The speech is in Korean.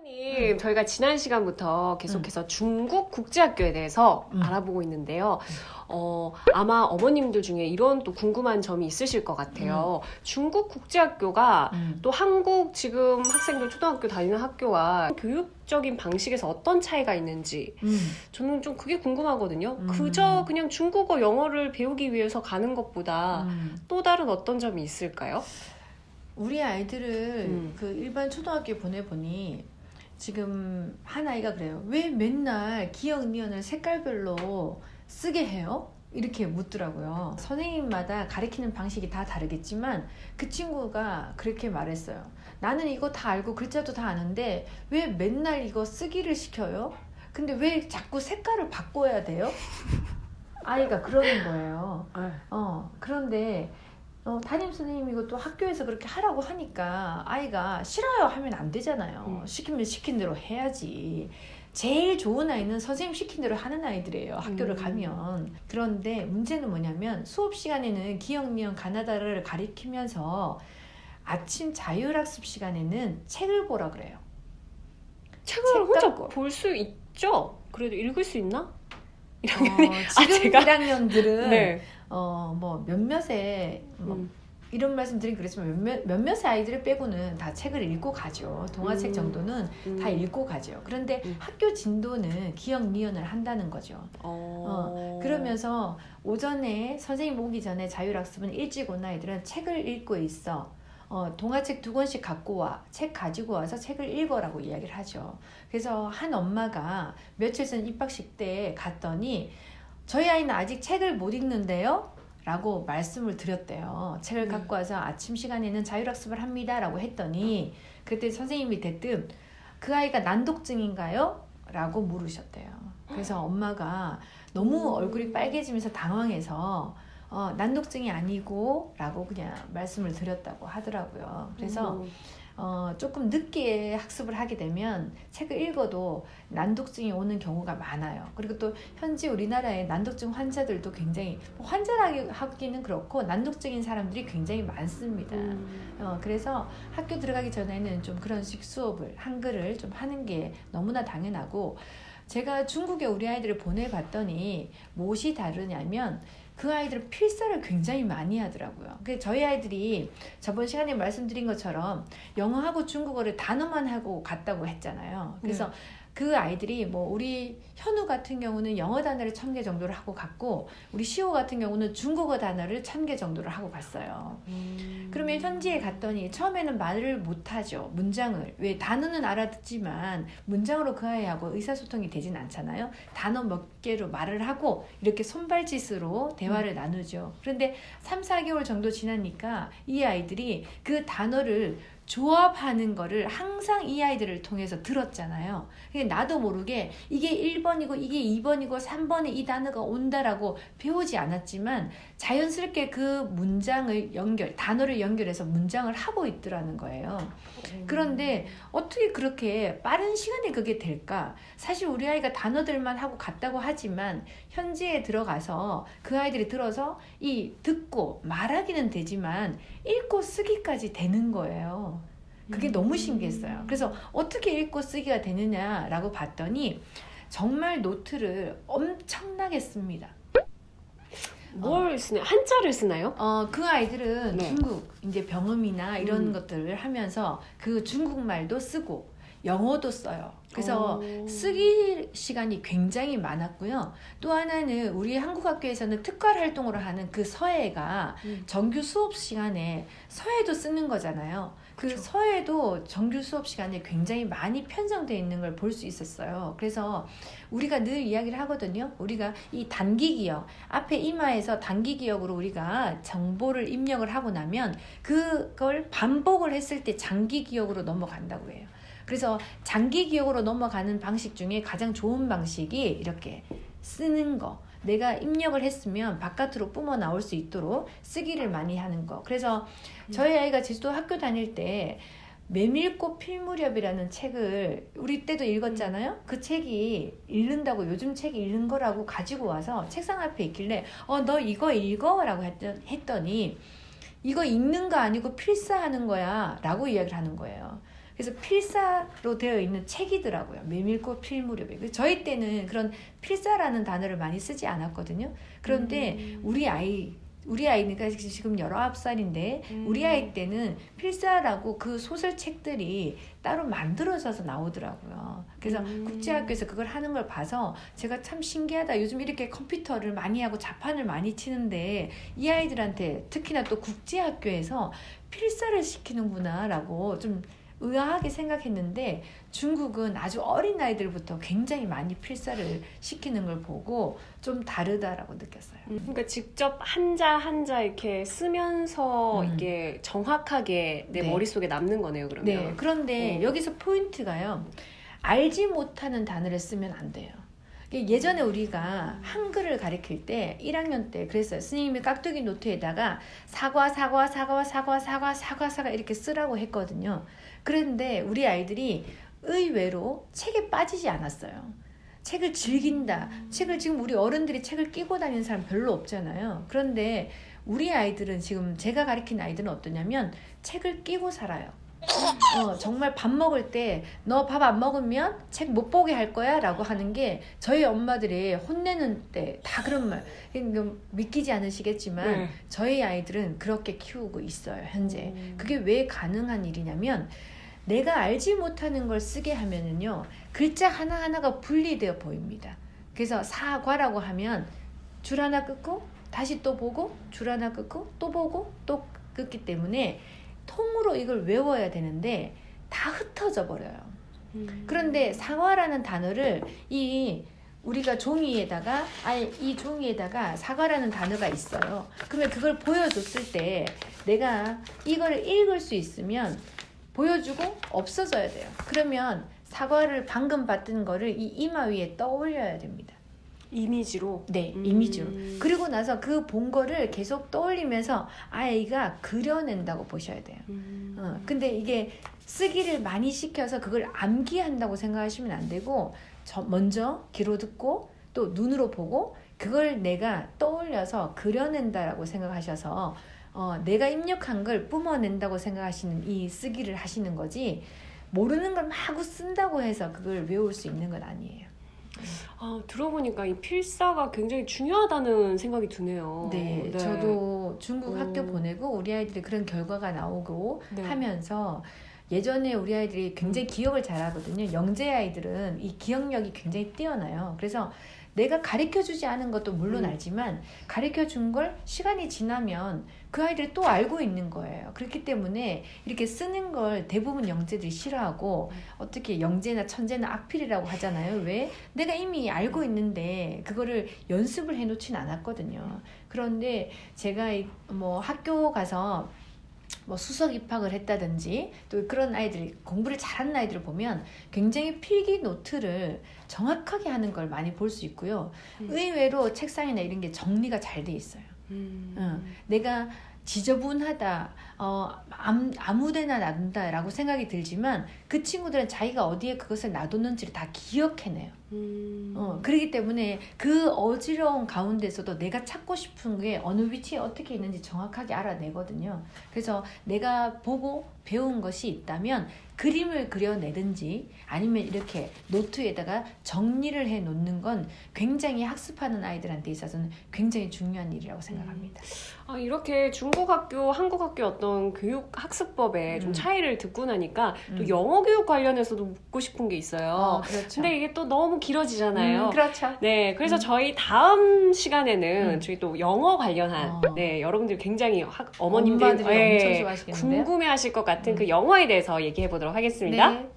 선생님, 저희가 지난 시간부터 계속해서 중국 국제학교에 대해서 알아보고 있는데요. 아마 어머님들 중에 이런 또 궁금한 점이 있으실 것 같아요. 중국 국제학교가 또 한국 지금 학생들 초등학교 다니는 학교와 교육적인 방식에서 어떤 차이가 있는지 저는 좀 그게 궁금하거든요. 그저 그냥 중국어, 영어를 배우기 위해서 가는 것보다 또 다른 어떤 점이 있을까요? 우리 아이들을 그 일반 초등학교에 보내보니 지금 한 아이가 그래요. 왜 맨날 기억 니은을 색깔별로 쓰게 해요? 이렇게 묻더라고요. 선생님마다 가르치는 방식이 다 다르겠지만 그 친구가 그렇게 말했어요. 나는 이거 다 알고 글자도 다 아는데 왜 맨날 이거 쓰기를 시켜요? 근데 왜 자꾸 색깔을 바꿔야 돼요? 아이가 그러는 거예요. 그런데 담임 선생님이 이것도 학교에서 그렇게 하라고 하니까 아이가 싫어요 하면 안 되잖아요. 시키면 시킨 대로 해야지. 제일 좋은 아이는 선생님 시킨 대로 하는 아이들이에요. 학교를 가면. 그런데 문제는 뭐냐면 수업 시간에는 기억, 니은, 가나다라를 가리키면서 아침 자율학습 시간에는 책을 보라 그래요. 책을 혼자 볼 수 있죠? 그래도 읽을 수 있나? 지금 제가? 1학년들은 네. 뭐 몇몇의 이런 말씀 드리긴 그렇지만 몇몇의 아이들을 빼고는 다 책을 읽고 가죠. 동화책 정도는 다 읽고 가죠. 그런데 학교 진도는 기억 니은을 한다는 거죠. 그러면서 오전에 선생님 오기 전에 자율학습은 일찍 온 아이들은 책을 읽고 있어. 동화책 2권씩 갖고 와. 책 가지고 와서 책을 읽어라고 이야기를 하죠. 그래서 한 엄마가 며칠 전 입학식 때 갔더니 저희 아이는 아직 책을 못 읽는데요? 라고 말씀을 드렸대요. 책을 갖고 와서 아침 시간에는 자율학습을 합니다. 라고 했더니 그때 선생님이 대뜸 그 아이가 난독증인가요? 라고 물으셨대요. 그래서 엄마가 너무 얼굴이 빨개지면서 당황해서 난독증이 아니고 라고 그냥 말씀을 드렸다고 하더라고요. 그래서 조금 늦게 학습을 하게 되면 책을 읽어도 난독증이 오는 경우가 많아요. 그리고 또 현재 우리나라의 난독증 환자들도 굉장히 환자라고 하기는 그렇고 난독증인 사람들이 굉장히 많습니다. 그래서 학교 들어가기 전에는 좀 그런 식 수업을 한글을 좀 하는 게 너무나 당연하고 제가 중국에 우리 아이들을 보내봤더니 무엇이 다르냐면 그 아이들은 필사를 굉장히 많이 하더라고요. 저희 아이들이 저번 시간에 말씀드린 것처럼 영어하고 중국어를 단어만 하고 갔다고 했잖아요. 그래서 그 아이들이 뭐 우리 현우 같은 경우는 영어 단어를 1000개 정도를 하고 갔고 우리 시호 같은 경우는 중국어 단어를 1000개 정도를 하고 갔어요. 그러면 현지에 갔더니 처음에는 말을 못하죠. 문장을. 왜 단어는 알아듣지만 문장으로 그 아이하고 의사소통이 되진 않잖아요. 단어 몇 개로 말을 하고 이렇게 손발짓으로 대화를 나누죠. 그런데 3, 4개월 정도 지나니까 이 아이들이 그 단어를 조합하는 거를 항상 이 아이들을 통해서 들었잖아요. 나도 모르게 이게 1번이고 이게 2번이고 3번에 이 단어가 온다라고 배우지 않았지만 자연스럽게 그 문장을 단어를 연결해서 문장을 하고 있더라는 거예요. 그런데 어떻게 그렇게 빠른 시간에 그게 될까? 사실 우리 아이가 단어들만 하고 갔다고 하지만 현지에 들어가서 그 아이들이 들어서 듣고 말하기는 되지만 읽고 쓰기까지 되는 거예요. 그게 너무 신기했어요. 그래서 어떻게 읽고 쓰기가 되느냐라고 봤더니 정말 노트를 엄청나게 씁니다. 뭘 쓰나요? 한자를 쓰나요? 그 아이들은 중국 이제 병음이나 이런 것들을 하면서 그 중국말도 쓰고 영어도 써요. 그래서 쓰기 시간이 굉장히 많았고요. 또 하나는 우리 한국 학교에서는 특활 활동으로 하는 그 서예가 정규 수업 시간에 서예도 쓰는 거잖아요. 그 서예도 정규 수업 시간에 굉장히 많이 편성되어 있는 걸 볼 수 있었어요. 그래서 우리가 늘 이야기를 하거든요. 우리가 이 단기 기억, 앞에 이마에서 단기 기억으로 우리가 정보를 입력을 하고 나면 그걸 반복을 했을 때 장기 기억으로 넘어간다고 해요. 그래서 장기 기억으로 넘어가는 방식 중에 가장 좋은 방식이 이렇게 쓰는 거. 내가 입력을 했으면 바깥으로 뿜어 나올 수 있도록 쓰기를 많이 하는 거. 그래서 저희 아이가 제주도 학교 다닐 때 메밀꽃 필무렵이라는 책을 우리 때도 읽었잖아요. 그 책이 읽는다고 요즘 책이 읽는 거라고 가지고 와서 책상 앞에 있길래 너 이거 읽어? 라고 했더니 이거 읽는 거 아니고 필사하는 거야 라고 이야기를 하는 거예요. 그래서 필사로 되어 있는 책이더라고요. 메밀꽃 필무렵에. 저희 때는 그런 필사라는 단어를 많이 쓰지 않았거든요. 그런데 우리 아이니까 지금 19살인데 우리 아이 때는 필사라고 그 소설책들이 따로 만들어져서 나오더라고요. 그래서 국제학교에서 그걸 하는 걸 봐서 제가 참 신기하다. 요즘 이렇게 컴퓨터를 많이 하고 자판을 많이 치는데 이 아이들한테 특히나 또 국제학교에서 필사를 시키는구나 라고 좀 의아하게 생각했는데 중국은 아주 어린 아이들부터 굉장히 많이 필사를 시키는 걸 보고 좀 다르다라고 느꼈어요. 그러니까 직접 한자 한자 이렇게 쓰면서 이게 정확하게 내 네. 머릿속에 남는 거네요, 그러면. 네. 그런데 여기서 포인트가요. 알지 못하는 단어를 쓰면 안 돼요. 예전에 우리가 한글을 가르칠 때 1학년 때 그랬어요. 스님이 깍두기 노트에다가 사과 이렇게 쓰라고 했거든요. 그런데 우리 아이들이 의외로 책에 빠지지 않았어요. 책을 즐긴다. 책을 지금 우리 어른들이 책을 끼고 다니는 사람 별로 없잖아요. 그런데 우리 아이들은 지금 제가 가르친 아이들은 어떠냐면 책을 끼고 살아요. 정말 밥 먹을 때 너 밥 안 먹으면 책 못 보게 할 거야 라고 하는 게 저희 엄마들이 혼내는 때 다 그런 말 믿기지 않으시겠지만 저희 아이들은 그렇게 키우고 있어요 현재. 그게 왜 가능한 일이냐면 내가 알지 못하는 걸 쓰게 하면은요 글자 하나하나가 분리되어 보입니다. 그래서 사과라고 하면 줄 하나 끊고 다시 또 보고 줄 하나 끊고 또 보고 또 끊기 때문에 통으로 이걸 외워야 되는데 다 흩어져 버려요. 그런데 사과라는 단어를 우리가 종이에다가 이 종이에다가 사과라는 단어가 있어요. 그러면 그걸 보여줬을 때 내가 이거를 읽을 수 있으면 보여주고 없어져야 돼요. 그러면 사과를 방금 봤던 거를 이 이마 위에 떠올려야 됩니다. 이미지로? 네, 이미지로. 그리고 나서 그 본 거를 계속 떠올리면서 아이가 그려낸다고 보셔야 돼요. 근데 이게 쓰기를 많이 시켜서 그걸 암기한다고 생각하시면 안 되고 먼저 귀로 듣고 또 눈으로 보고 그걸 내가 떠올려서 그려낸다라고 생각하셔서 내가 입력한 걸 뿜어낸다고 생각하시는 이 쓰기를 하시는 거지 모르는 걸 마구 쓴다고 해서 그걸 외울 수 있는 건 아니에요. 들어보니까 이 필사가 굉장히 중요하다는 생각이 드네요. 네, 저도 중국 학교 보내고 우리 아이들이 그런 결과가 나오고 네. 하면서 예전에 우리 아이들이 굉장히 기억을 잘하거든요. 영재 아이들은 이 기억력이 굉장히 뛰어나요. 그래서 내가 가르쳐주지 않은 것도 물론 알지만 가르쳐준 걸 시간이 지나면 그 아이들이 또 알고 있는 거예요. 그렇기 때문에 이렇게 쓰는 걸 대부분 영재들이 싫어하고 어떻게 영재나 천재나 악필이라고 하잖아요. 왜? 내가 이미 알고 있는데 그거를 연습을 해놓진 않았거든요. 그런데 제가 학교 가서 수석 입학을 했다든지 또 그런 아이들이 공부를 잘하는 아이들을 보면 굉장히 필기 노트를 정확하게 하는 걸 많이 볼 수 있고요. 의외로 책상이나 이런 게 정리가 잘 돼 있어요. 내가 지저분하다, 아무데나 놔둔다라고 생각이 들지만 그 친구들은 자기가 어디에 그것을 놔뒀는지를 다 기억해내요. 그렇기 때문에 그 어지러운 가운데서도 내가 찾고 싶은 게 어느 위치에 어떻게 있는지 정확하게 알아내거든요. 그래서 내가 보고 배운 것이 있다면 그림을 그려내든지 아니면 이렇게 노트에다가 정리를 해 놓는 건 굉장히 학습하는 아이들한테 있어서는 굉장히 중요한 일이라고 생각합니다. 이렇게 중국 학교, 한국 학교 어떤 교육 학습법에 좀 차이를 듣고 나니까 또 영어 교육 관련해서도 묻고 싶은 게 있어요. 그렇죠. 근데 이게 또 너무 길어지잖아요. 그렇죠. 네, 그래서 저희 다음 시간에는 저희 또 영어 관련한 여러분들 굉장히 어머님들이 어머님들이 엄청 좋아하시겠는데요? 궁금해하실 것 같은 그 영어에 대해서 얘기해 보도록 하겠습니다. 네.